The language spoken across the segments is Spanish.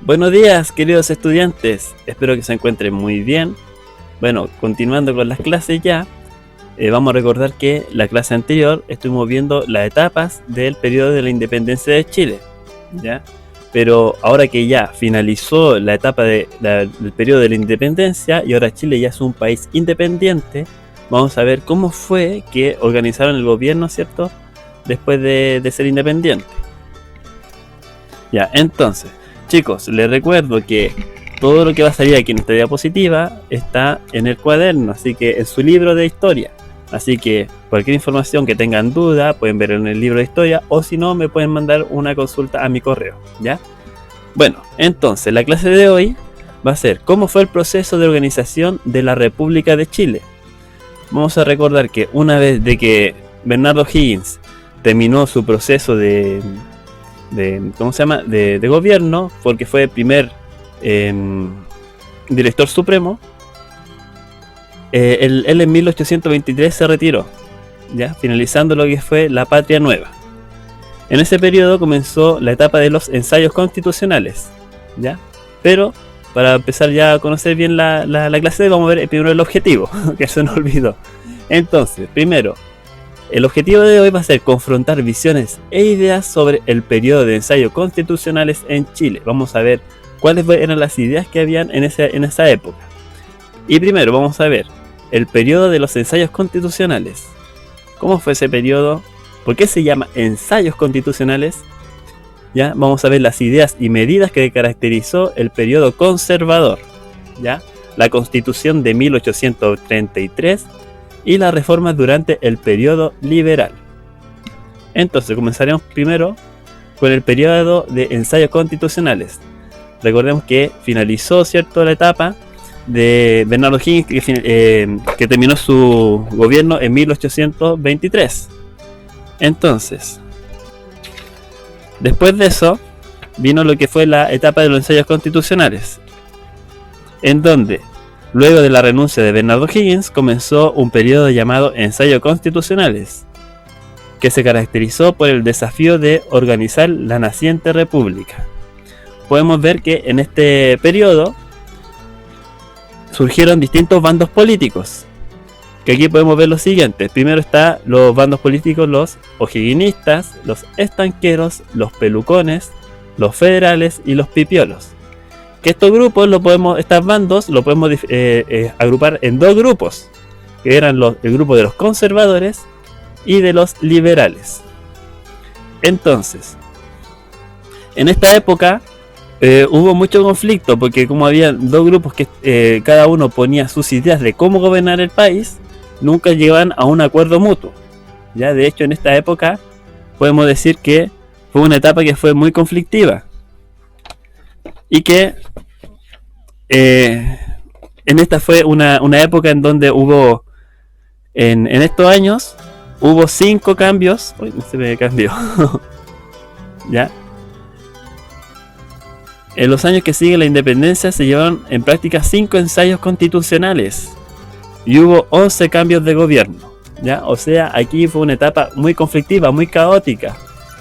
Buenos días, queridos estudiantes. Espero que se encuentren muy bien. Bueno, continuando con las clases ya, vamos a recordar que la clase anterior estuvimos viendo las etapas del periodo de la independencia de Chile, ¿ya? Pero ahora que ya finalizó la etapa del periodo de la independencia y ahora Chile ya es un país independiente, vamos a ver cómo fue que organizaron el gobierno, ¿cierto? Después de ser independiente. Ya, entonces, chicos, les recuerdo que todo lo que va a salir aquí en esta diapositiva está en el cuaderno, así que en su libro de historia. Así que cualquier información que tengan duda pueden ver en el libro de historia, o si no me pueden mandar una consulta a mi correo, ¿ya? Bueno, entonces la clase de hoy va a ser cómo fue el proceso de organización de la República de Chile. Vamos a recordar que una vez de que Bernardo Higgins terminó su proceso de gobierno, porque fue el primer director supremo, él en 1823 se retiró, ya finalizando lo que fue la Patria Nueva. En ese periodo comenzó la etapa de los ensayos constitucionales, ya, pero para empezar ya a conocer bien la clase de hoy, vamos a ver primero el objetivo, que se nos olvidó. Entonces, primero, el objetivo de hoy va a ser confrontar visiones e ideas sobre el periodo de ensayos constitucionales en Chile. Vamos a ver cuáles eran las ideas que habían en esa época. Y primero vamos a ver el periodo de los ensayos constitucionales. ¿Cómo fue ese periodo? ¿Por qué se llama ensayos constitucionales? ¿Ya? Vamos a ver las ideas y medidas que caracterizó el periodo conservador, ¿ya? La Constitución de 1833 y las reformas durante el periodo liberal. Entonces comenzaremos primero con el periodo de ensayos constitucionales. Recordemos que finalizó, ¿cierto?, la etapa de Bernardo Higgins, que terminó su gobierno en 1823. Entonces, después de eso vino lo que fue la etapa de los ensayos constitucionales, en donde luego de la renuncia de Bernardo Higgins comenzó un periodo llamado ensayos constitucionales, que se caracterizó por el desafío de organizar la naciente república. Podemos ver que en este periodo surgieron distintos bandos políticos, que aquí podemos ver los siguientes. Primero están los bandos políticos, los o'higginistas, los estanqueros, los pelucones, los federales y los pipiolos. Que estos grupos estos bandos lo podemos agrupar en dos grupos, que eran el grupo de los conservadores y de los liberales. Entonces, en esta época hubo mucho conflicto, porque como había dos grupos que cada uno ponía sus ideas de cómo gobernar el país, nunca llegaban a un acuerdo mutuo. Ya, de hecho, en esta época podemos decir que fue una etapa que fue muy conflictiva y que en esta fue una época en donde hubo en estos años hubo 5 cambios. Uy, se me cambió. Ya. En los años que siguen la independencia se llevaron en práctica 5 ensayos constitucionales y hubo 11 cambios de gobierno, ¿ya? O sea, aquí fue una etapa muy conflictiva, muy caótica,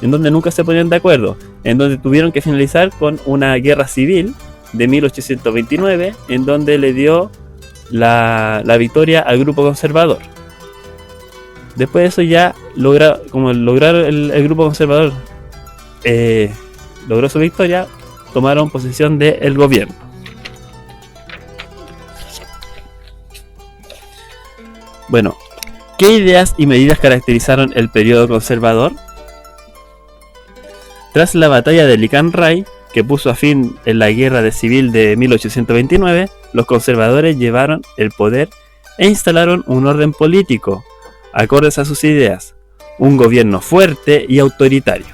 en donde nunca se ponían de acuerdo, en donde tuvieron que finalizar con una guerra civil de 1829, en donde le dio la victoria al grupo conservador. Después de eso ya lograron el grupo conservador logró su victoria, tomaron posesión del gobierno. Bueno, ¿qué ideas y medidas caracterizaron el periodo conservador? Tras la batalla de Licanray, que puso a fin en la guerra civil de 1829, los conservadores llevaron el poder e instalaron un orden político acordes a sus ideas, un gobierno fuerte y autoritario.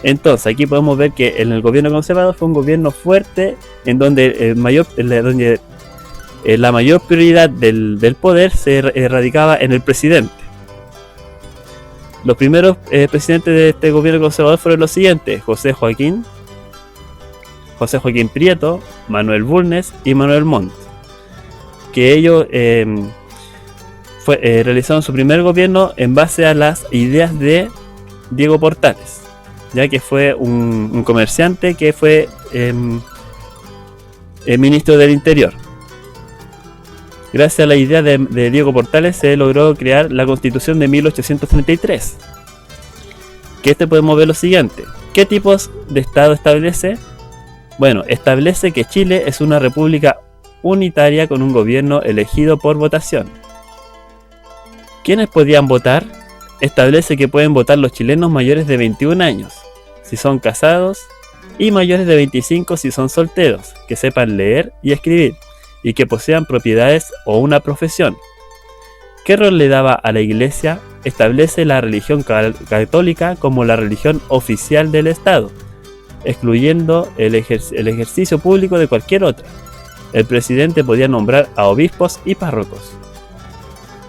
Entonces aquí podemos ver que en el gobierno conservador fue un gobierno fuerte, en donde la mayor prioridad del poder se radicaba en el presidente. Los primeros presidentes de este gobierno conservador fueron los siguientes: José Joaquín Prieto, Manuel Bulnes y Manuel Montt, que ellos realizaron su primer gobierno en base a las ideas de Diego Portales, ya que fue un comerciante que fue ministro del Interior. Gracias a la idea de Diego Portales se logró crear la Constitución de 1833. Que podemos ver lo siguiente. ¿Qué tipos de Estado establece? Bueno, establece que Chile es una república unitaria con un gobierno elegido por votación. ¿Quiénes podían votar? Establece que pueden votar los chilenos mayores de 21 años, si son casados, y mayores de 25 si son solteros, que sepan leer y escribir, y que posean propiedades o una profesión. ¿Qué rol le daba a la Iglesia? Establece la religión católica como la religión oficial del Estado, excluyendo el ejercicio público de cualquier otra. El presidente podía nombrar a obispos y párrocos.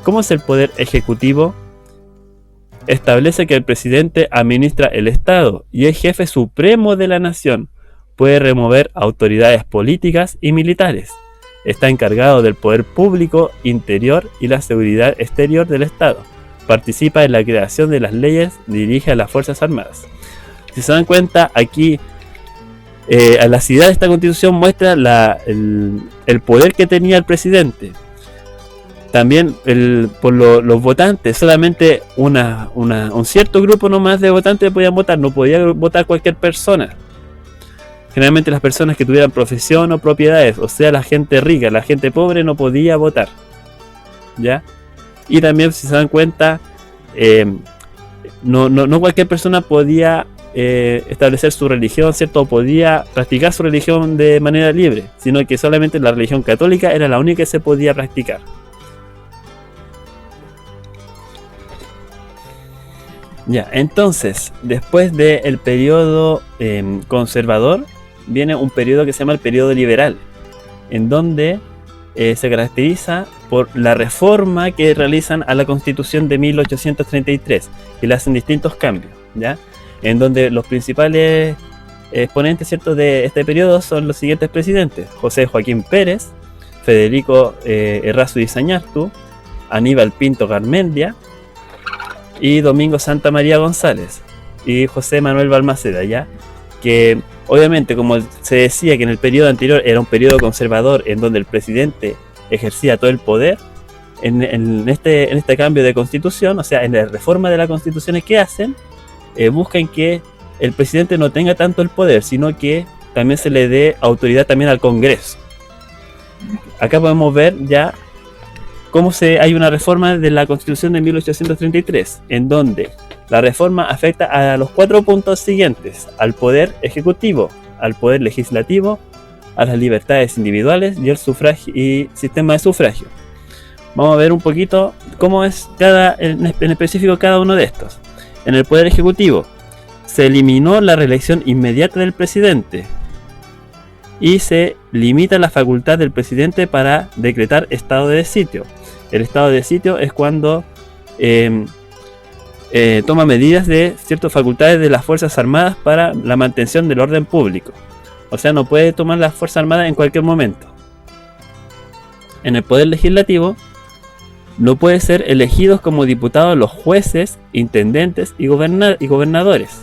¿Cómo es el poder ejecutivo? Establece que el presidente administra el Estado y es jefe supremo de la nación. Puede remover autoridades políticas y militares. Está encargado del poder público interior y la seguridad exterior del Estado. Participa en la creación de las leyes, dirige a las Fuerzas Armadas. Si se dan cuenta, aquí a la ciudad de esta constitución muestra el poder que tenía el presidente. También por los votantes, solamente un cierto grupo nomás de votantes podían votar, no podía votar cualquier persona. Generalmente las personas que tuvieran profesión o propiedades, o sea, la gente rica, la gente pobre no podía votar. ¿Ya? Y también, si se dan cuenta, no cualquier persona podía establecer su religión, ¿cierto? O podía practicar su religión de manera libre, sino que solamente la religión católica era la única que se podía practicar. Ya, entonces, después del periodo conservador, viene un periodo que se llama el periodo liberal, en donde se caracteriza por la reforma que realizan a la Constitución de 1833, que le hacen distintos cambios, ¿ya? En donde los principales exponentes, ¿cierto?, de este periodo son los siguientes presidentes: José Joaquín Pérez, Federico Errázuriz Zañartu, Aníbal Pinto Garmendia y Domingo Santa María González y José Manuel Balmaceda, ¿ya? Que obviamente, como se decía que en el periodo anterior era un periodo conservador en donde el presidente ejercía todo el poder, en este cambio de constitución, o sea, en la reforma de las constituciones que hacen, buscan que el presidente no tenga tanto el poder, sino que también se le dé autoridad también al Congreso. Acá podemos ver ya cómo hay una reforma de la Constitución de 1833, en donde la reforma afecta a los 4 puntos siguientes: al poder ejecutivo, al poder legislativo, a las libertades individuales y el sufragio y sistema de sufragio. Vamos a ver un poquito cómo es en específico cada uno de estos. En el poder ejecutivo se eliminó la reelección inmediata del presidente y se limita la facultad del presidente para decretar estado de sitio. El estado de sitio es cuando toma medidas de ciertas facultades de las Fuerzas Armadas para la mantención del orden público. O sea, no puede tomar las Fuerzas Armadas en cualquier momento. En el poder legislativo no pueden ser elegidos como diputados los jueces, intendentes y gobernadores.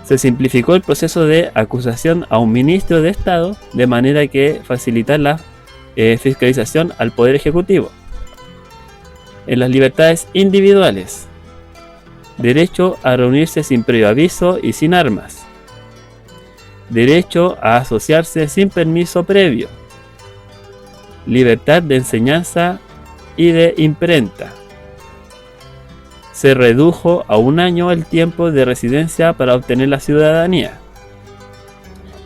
Se simplificó el proceso de acusación a un ministro de Estado de manera que facilitar la fiscalización al poder ejecutivo. En las libertades individuales, derecho a reunirse sin previo aviso y sin armas, derecho a asociarse sin permiso previo, libertad de enseñanza y de imprenta. Se redujo a 1 año el tiempo de residencia para obtener la ciudadanía.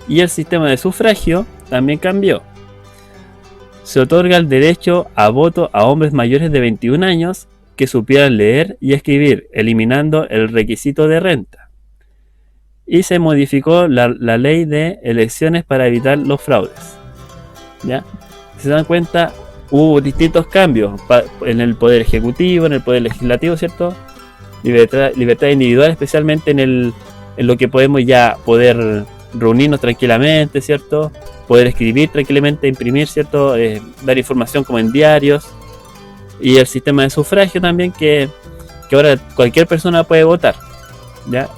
Y el sistema de sufragio también cambió. Se otorga el derecho a voto a hombres mayores de 21 años que supieran leer y escribir, eliminando el requisito de renta. Y se modificó la ley de elecciones para evitar los fraudes. ¿Ya? Si se dan cuenta, hubo distintos cambios en el poder ejecutivo, en el poder legislativo, ¿cierto? Libertad individual, especialmente en lo que podemos ya poder reunirnos tranquilamente, ¿cierto? Poder escribir tranquilamente, imprimir, ¿cierto? Dar información como en diarios. Y el sistema de sufragio también, que ahora cualquier persona puede votar, ¿ya?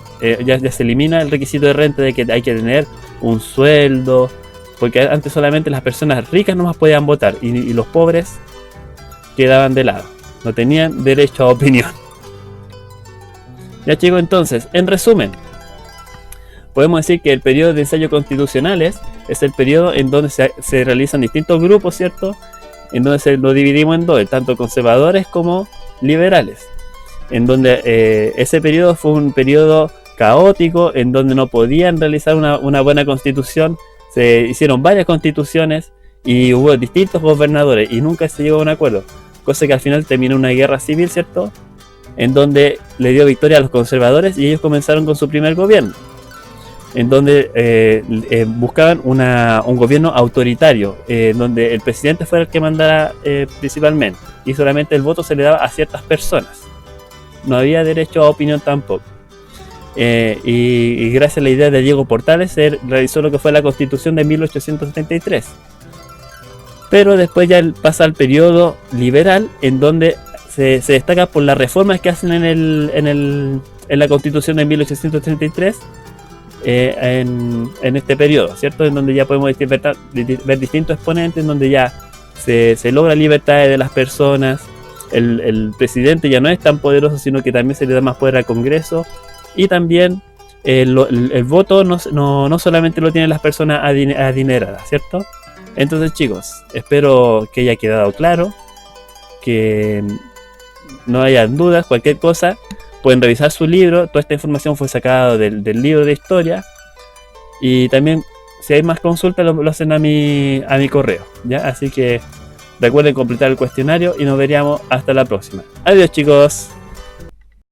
Ya se elimina el requisito de renta de que hay que tener un sueldo, porque antes solamente las personas ricas nomás podían votar y los pobres quedaban de lado, no tenían derecho a opinión. Ya chicos, entonces, en resumen, podemos decir que el periodo de ensayos constitucionales es el periodo en donde se realizan distintos grupos, ¿cierto? En donde lo dividimos en dos, tanto conservadores como liberales. En donde ese periodo fue un periodo caótico, en donde no podían realizar una buena constitución. Se hicieron varias constituciones y hubo distintos gobernadores y nunca se llegó a un acuerdo. Cosa que al final terminó una guerra civil, ¿cierto? En donde le dio victoria a los conservadores y ellos comenzaron con su primer gobierno. En donde buscaban un gobierno autoritario, donde el presidente fuera el que mandara principalmente, y solamente el voto se le daba a ciertas personas. No había derecho a opinión tampoco. Y gracias a la idea de Diego Portales se realizó lo que fue la Constitución de 1873. Pero después ya pasa al periodo liberal, en donde se destaca por las reformas que hacen en la Constitución de 1833. En este periodo, ¿cierto? En donde ya podemos ver distintos exponentes, en donde ya se logra libertad de las personas, el presidente ya no es tan poderoso, sino que también se le da más poder al Congreso, y también el voto no solamente lo tienen las personas adineradas, ¿cierto? Entonces chicos, espero que haya quedado claro, que no hayan dudas, cualquier cosa pueden revisar su libro. Toda esta información fue sacada del libro de historia. Y también, si hay más consultas, lo hacen a mi correo, ¿ya? Así que recuerden completar el cuestionario y nos veríamos hasta la próxima. Adiós chicos.